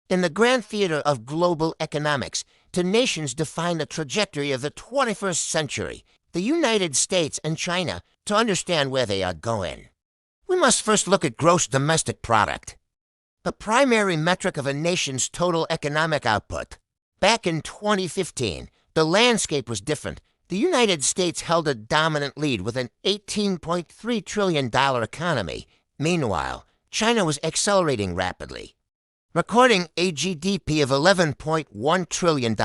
In the grand theater of global economics, two nations define the trajectory of the 21st century, the United States and China, to understand where they are going. We must first look at gross domestic product, the primary metric of a nation's total economic output. Back in 2015, the landscape was different. The United States held a dominant lead with an $18.3 trillion economy. Meanwhile, China was accelerating rapidly, recording a GDP of $11.1 trillion,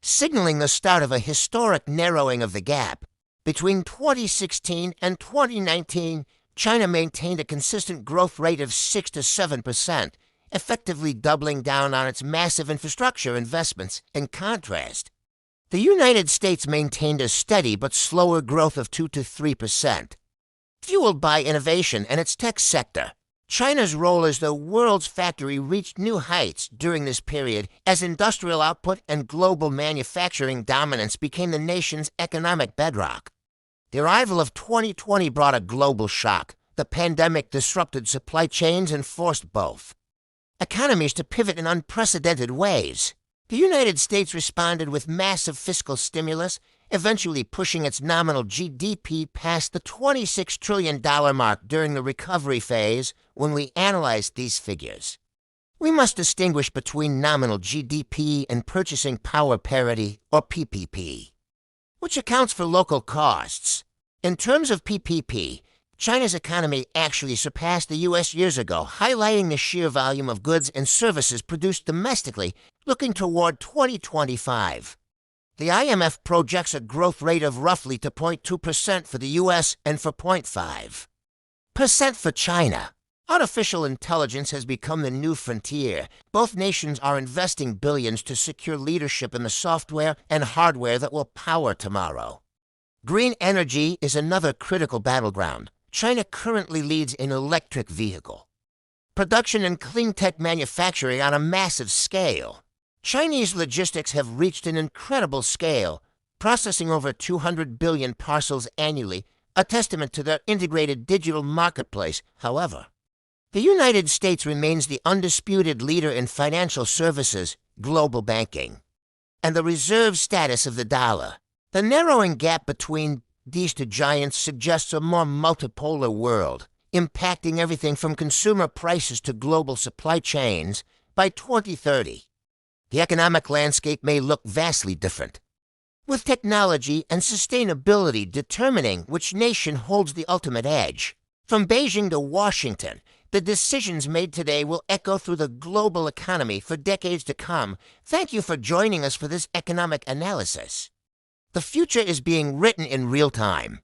signaling the start of a historic narrowing of the gap. Between 2016 and 2019, China maintained a consistent growth rate of 6 to 7%, effectively doubling down on its massive infrastructure investments. In contrast, the United States maintained a steady but slower growth of 2 to 3%, fueled by innovation and its tech sector. China's role as the world's factory reached new heights during this period as industrial output and global manufacturing dominance became the nation's economic bedrock. The arrival of 2020 brought a global shock. The pandemic disrupted supply chains and forced both economies to pivot in unprecedented ways. The United States responded with massive fiscal stimulus, eventually pushing its nominal GDP past the $26 trillion mark during the recovery phase. When we analyze these figures, we must distinguish between nominal GDP and purchasing power parity, or PPP, which accounts for local costs. In terms of PPP, China's economy actually surpassed the U.S. years ago, highlighting the sheer volume of goods and services produced domestically. Looking toward 2025, the IMF projects a growth rate of roughly to 0.2% for the U.S. and for 0.5% for China. Artificial intelligence has become the new frontier. Both nations are investing billions to secure leadership in the software and hardware that will power tomorrow. Green energy is another critical battleground. China currently leads in electric vehicle production and clean tech manufacturing on a massive scale. Chinese logistics have reached an incredible scale, processing over 200 billion parcels annually, a testament to their integrated digital marketplace. However, the United States remains the undisputed leader in financial services, global banking, and the reserve status of the dollar. The narrowing gap between these two giants suggests a more multipolar world, impacting everything from consumer prices to global supply chains. By 2030, the economic landscape may look vastly different, with technology and sustainability determining which nation holds the ultimate edge. From Beijing to Washington, the decisions made today will echo through the global economy for decades to come. Thank you for joining us for this economic analysis. The future is being written in real time.